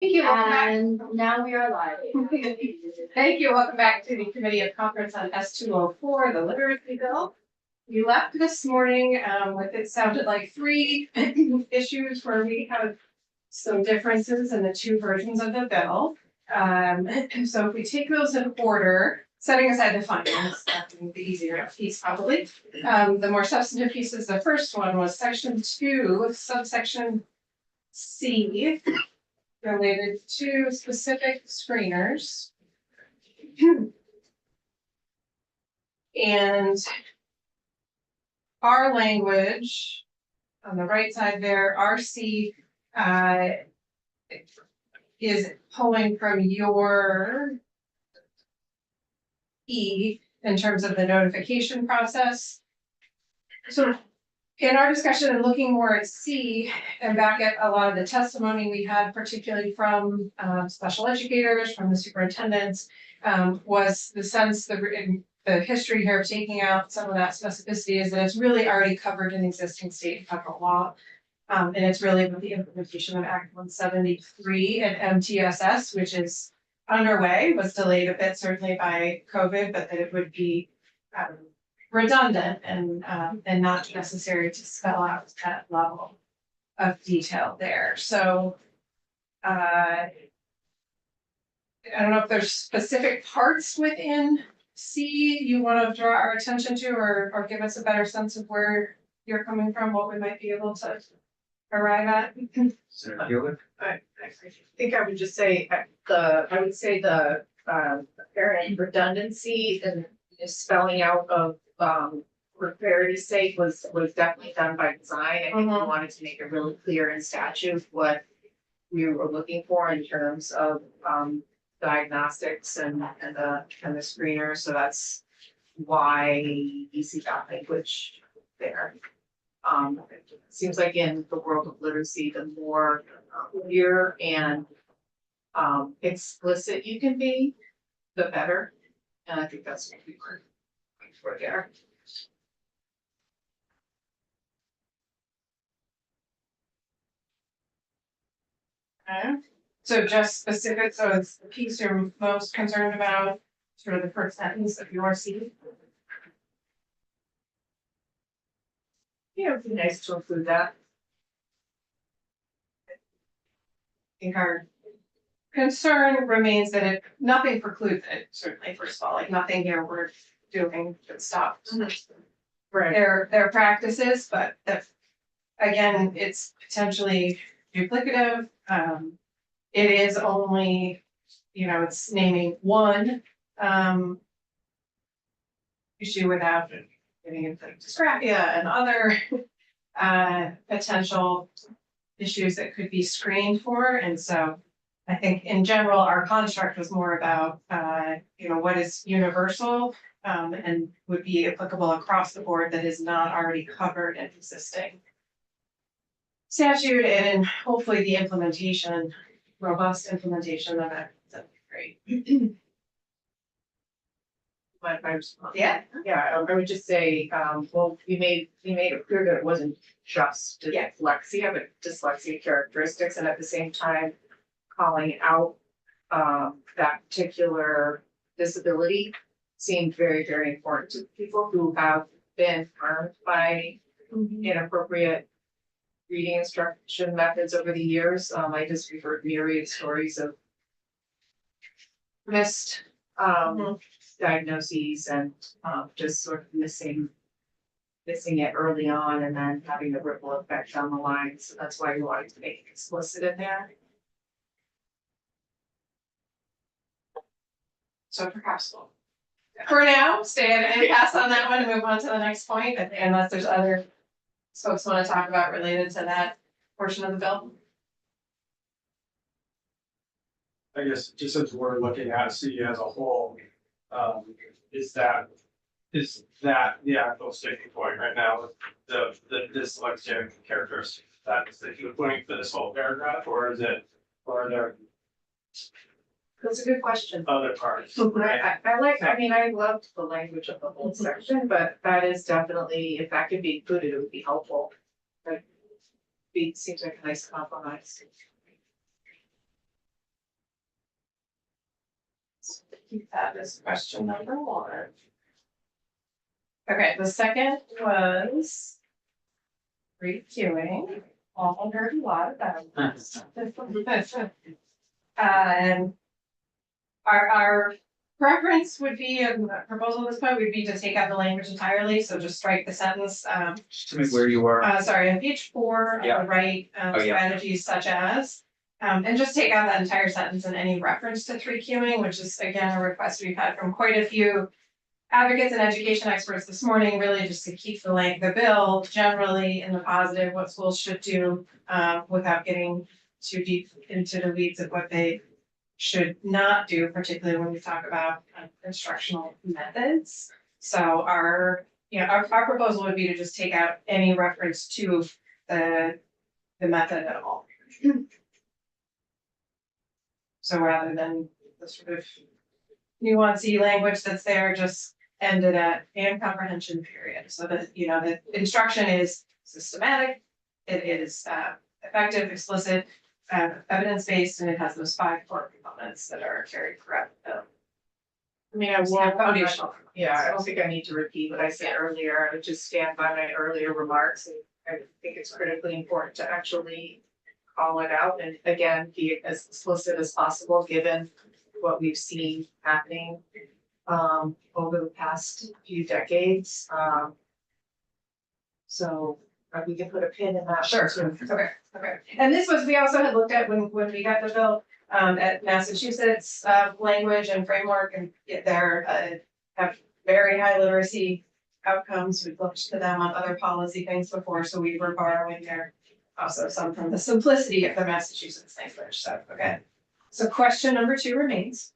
Thank you. Welcome back. And now we are live. Thank you. Welcome back to the Committee of Conference on S204, the Literacy Bill. We left this morning with it sounded like three issues where we have some differences in the two versions of the bill. So if we take those in order, setting aside the findings, the easier piece probably. The more substantive pieces, the first one was section 2, subsection C, related to specific screeners. And our language on the right side there, RC is pulling from your E in terms of the notification process. So in our discussion and looking more at C and back at a lot of the testimony we had, particularly from special educators, from the superintendents, was the sense that the history here of taking out some of that specificity is that it's really already covered in existing state and federal law. And it's really with the implementation of Act 173 and MTSS, which is underway, was delayed a bit certainly by COVID, but that it would be redundant and not necessary to spell out that level of detail there. So I don't know if there's specific parts within C you want to draw our attention to, or give us a better sense of where you're coming from, what we might be able to arrive at. I think I would just say the apparent redundancy and spelling out of for clarity's sake was definitely done by design. I think we wanted to make it really clear in statute what we were looking for in terms of diagnostics and the screener. So that's why you see that language there. It seems like in the world of literacy, the more clear and explicit you can be, the better. And I think that's what we were looking for there. Okay. So just specific, so it's the piece you're most concerned about, sort of the first sentence of your C. Yeah, it would be nice to include that. I think our concern remains that nothing precludes it, certainly, first of all, like nothing here we're doing that stops Right. their practices, but that, again, it's potentially duplicative. It is only, it's naming one issue without getting into dysgraphia and other potential issues that could be screened for. And so I think in general, our construct was more about, what is universal and would be applicable across the board that is not already covered in existing statute, and hopefully the implementation, robust implementation of it. That'd be great. But I was, Yeah. I would just say, well, we made it clear that it wasn't just dyslexia, but dyslexia characteristics, and at the same time calling out that particular disability seemed very, very important to people who have been harmed by inappropriate reading instruction methods over the years. I just referred myriad stories of missed diagnoses and just sort of missing it early on and then having the ripple effect down the line. So that's why we wanted to make it explicit in there. So perhaps we'll, for now, stay at and pass on that one and move on to the next point, unless there's other folks want to talk about related to that portion of the bill. I guess just as we're looking at C as a whole, is that the actual sticking point right now with the dyslexia characteristic? That is the key point for this whole paragraph, or are there That's a good question. other parts? I loved the language of the whole section, but that is definitely, if that could be included, it would be helpful. But it seems like a nice compromise. keep that as question number one. Okay, the second was reviewing. All heard a lot about this. And our preference would be, proposal at this point would be to take out the language entirely, so just strike the sentence, Just tell me where you are. sorry, on page 4 on Yeah. the right, Oh, yeah. strategies such as. And just take out that entire sentence and any reference to 3Qing, which is again a request we've had from quite a few advocates and education experts this morning, really just to keep the bill generally in the positive, what schools should do, without getting too deep into the weeds of what they should not do, particularly when we talk about instructional methods. So our proposal would be to just take out any reference to the method at all. So rather than the sort of nuancy language that's there, just ended at and comprehension period, so that, the instruction is systematic, it is effective, explicit, evidence-based, and it has those 5 core components that are carried throughout the bill. I mean, I won't, Foundational. yeah, I don't think I need to repeat what I said earlier. I would just stand by my earlier remarks. And I think it's critically important to actually call it out and again, be as explicit as possible, given what we've seen happening over the past few decades. So we can put a pin in that. Sure, okay. And this was, we also had looked at when we got the bill, at Massachusetts, language and framework, and they're, have very high literacy outcomes. We've looked to them on other policy things before, so we were borrowing there also some from the simplicity of the Massachusetts language, so, okay. So question number 2 remains.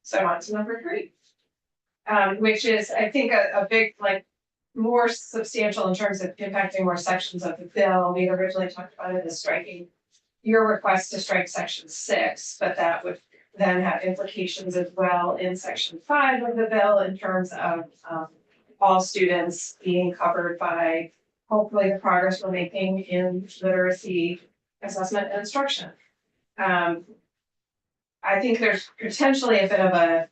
So on to number 3. Which is, I think, a big, more substantial in terms of impacting more sections of the bill. We originally talked about it as striking your request to strike section 6, but that would then have implications as well in section 5 of the bill in terms of all students being covered by hopefully the progress we're making in literacy assessment and instruction. I think there's potentially a bit of a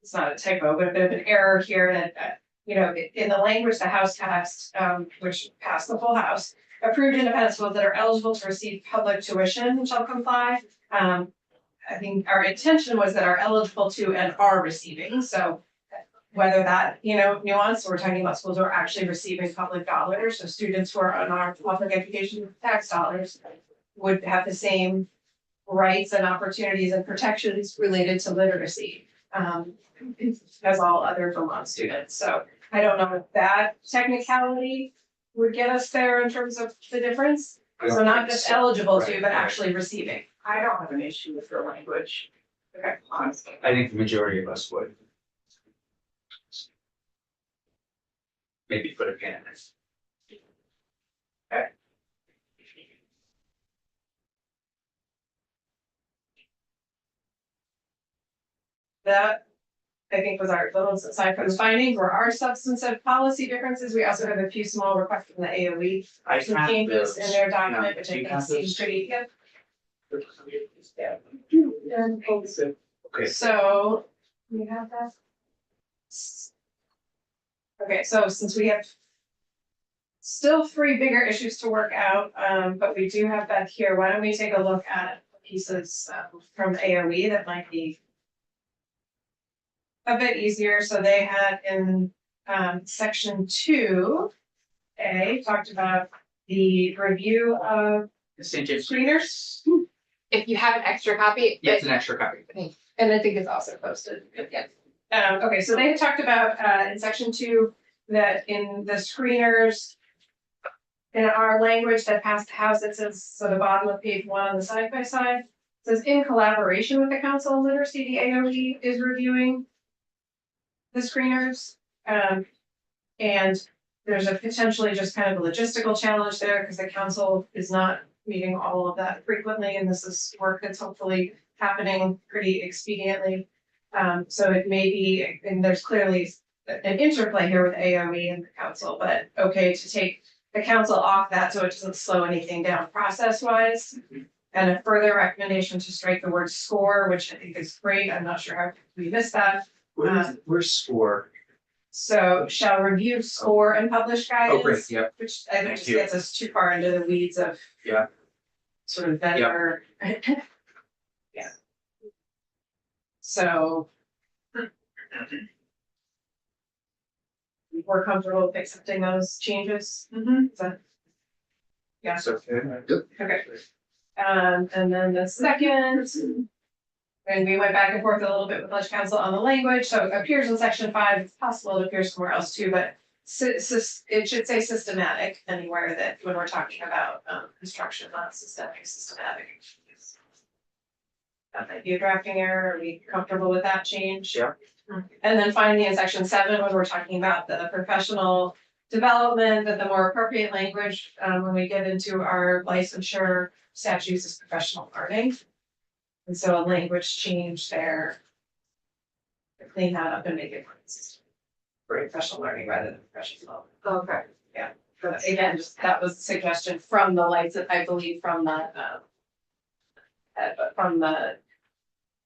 it's not a typo, but a bit of an error here that, in the language the House passed, which passed the full House, approved independent schools that are eligible to receive public tuition shall comply. I think our intention was that are eligible to and are receiving, so whether that, nuance, we're talking about schools who are actually receiving public dollars, so students who are on our public education tax dollars would have the same rights and opportunities and protections related to literacy as all other Vermont students. So I don't know if that technicality would get us there in terms of the difference. So not just eligible to, but actually receiving. I don't have an issue with your language. Okay, honestly. I think the majority of us would. Maybe put a pin in this. That, I think, was our little, aside from the findings, were our substantive policy differences. We also have a few small requests from the AOE. I Some have changes those. in their document, No, which do I you think have seems those? pretty good. Okay. So, you have that? Okay, so since we have still 3 bigger issues to work out, but we do have that here, why don't we take a look at pieces from AOE that might be a bit easier. So they had in section 2A talked about the review of St. James. screeners. If you have an extra copy. Yeah, it's an extra copy. And I think it's also posted, yeah. Okay, so they had talked about, in section 2, that in the screeners, in our language that passed the House, it says, so the bottom of page 1 on the side by side, says in collaboration with the Council on Literacy, the AOE is reviewing the screeners. And there's a potentially just kind of a logistical challenge there because the council is not meeting all of that frequently, and this is work that's hopefully happening pretty expediently. So it may be, and there's clearly an interplay here with AOE and the council, but okay to take the council off that so it doesn't slow anything down process wise. And a further recommendation to strike the word score, which I think is great. I'm not sure how we missed that. Where's score? So shall review, score, and publish Oh, great, guidance, yep, which I think Thank just you. gets us too far into the weeds of. Yeah. Sort of vendor. Yeah. So. We're comfortable with accepting those changes? Is that- Yeah, so, okay. And then the second. And we went back and forth a little bit with Ledge Council on the language, so it appears in section 5, it's possible it appears somewhere else too, but. It should say systematic anywhere that when we're talking about instruction, not systematic. That might be a drafting error, are we comfortable with that change? Yeah. And then finally, in section 7, when we're talking about the professional development, that the more appropriate language, when we get into our licensure statutes is professional learning. And so a language change there. To clean that up and make it consistent. Professional learning rather than professional development. Okay. But again, just that was a suggestion from the license, I believe, from the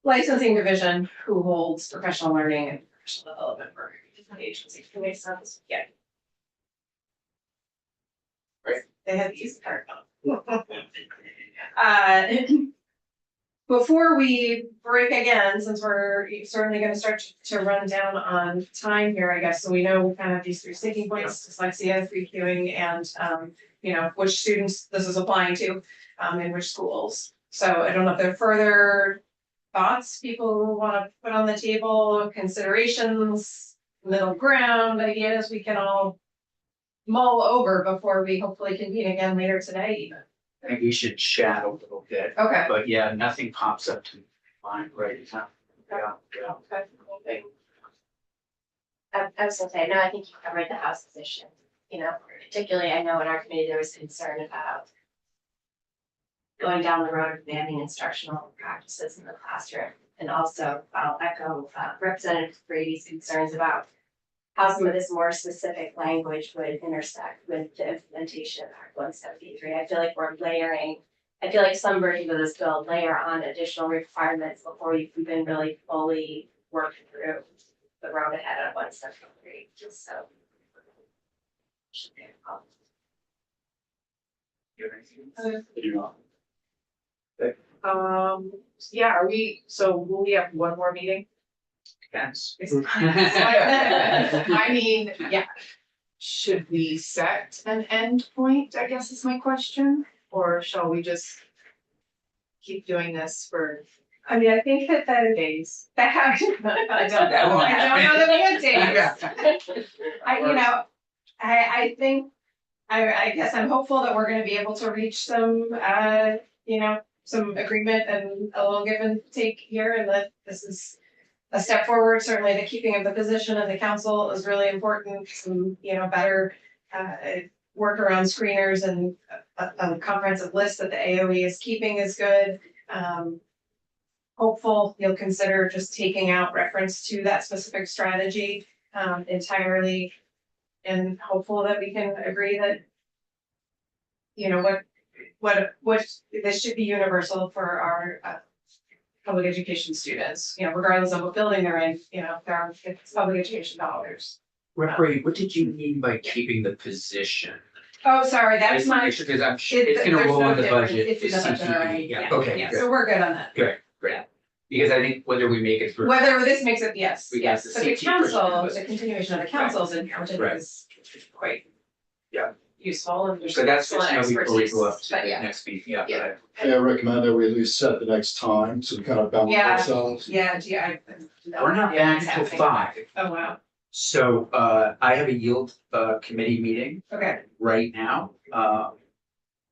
licensing division who holds professional learning and professional development for the agency. Can make sense? Yeah. Right. They had to use the card now. Before we break again, since we're certainly gonna start to run down on time here, I guess, so we know we kind of have these 3 sticking points, dyslexia, 3 queuing, and you know, which students this is applying to, in which schools. So I don't know if there are further thoughts people wanna put on the table, considerations, middle ground ideas we can all mull over before we hopefully convene again later today even. I think we should chat a little bit, Okay. but yeah, nothing pops up to mind right now. Yeah. Okay. I was gonna say, no, I think you covered the House position, you know, particularly, I know in our committee, there was concern about going down the road of banning instructional practices in the classroom. And also, I'll echo Representative Brady's concerns about how some of this more specific language would intersect with the implementation of Act 173. I feel like we're layering, I feel like some versions of this bill layer on additional requirements before you've even really fully worked through the road ahead of 173, just so. Should be a problem. You have anything? I do not. Yeah, will we have one more meeting? Depends. I mean, yeah. Should we set an end point, I guess is my question, or shall we just keep doing this for I mean, I think that days? that, I don't know, I don't know that we have days. I think, I guess I'm hopeful that we're gonna be able to reach some, some agreement and a little give and take here, and that this is a step forward. Certainly the keeping of the position of the council is really important, some, better, work around screeners and a comprehensive list that the AOE is keeping is good. Hopeful you'll consider just taking out reference to that specific strategy, entirely. And hopeful that we can agree that, what this should be universal for our public education students, regardless of what building they're in, it's public education dollars. Referee, what did you mean by keeping the position? Oh, sorry, that's my. Because I'm sure it's gonna there's roll no in the difference. budget. It's in the budget CTE. already, Yeah, yeah, okay, yeah, good, so we're good on that. great. Because I think whether we make it through. Whether this makes it, yes, We got yes, the but the CT council, portion. the continuation of the councils in here, which I think Right. is quite. Yeah. Useful and there's. So that's good to know before we go up expertise, to but the yeah. next meeting, yeah. Yeah. Yeah, I recommend that we at least set the next time, so we kind of balance Yeah. ourselves. Yeah, no, We're not yeah, back it's till happening. 5, Oh, wow, so I have a yield committee meeting okay, right now.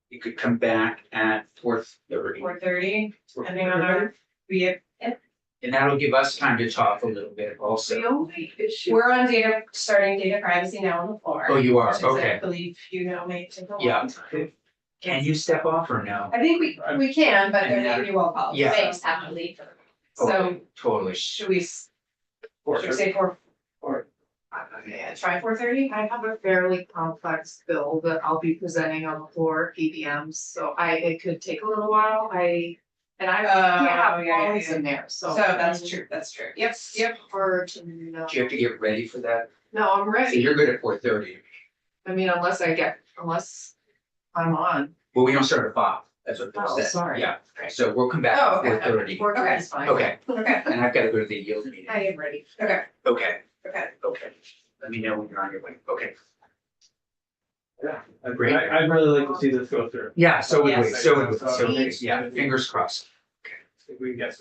You could come back at 4:30. 4:30, depending on our, And that'll give us time to talk a little bit also. The only issue. we're on starting data privacy now on the floor. Oh, you are, which is, I okay. believe, may take a long Yeah. time. Can you step off or no? I think we can, but there may be roll calls. Yeah. They just have to leave. So Okay, totally. should we say 4? Yeah, try 4:30. I have a fairly complex bill that I'll be presenting on the floor, PBMs, so it could take a little while, and I can't have yeah, phones yeah. in there, so. So that's true, that's true. Yep, yep. Hard to know. Do you have to get ready for that? No, I'm So ready, you're good at 4:30. I mean, unless I'm on. Well, we don't start at 5. That's what Oh, Bill said. sorry. Yeah, so we'll come back Oh, at okay, 4:30. 4:30 is fine. Okay, Okay, and I've got to go to the yield meeting. I am ready. okay, Okay, okay. okay. Let me know when you're on your way. Okay. Yeah. Great. I'd really like to see this go through. Yeah, so would we, Yes. so would we, so, yeah, fingers crossed. If we can get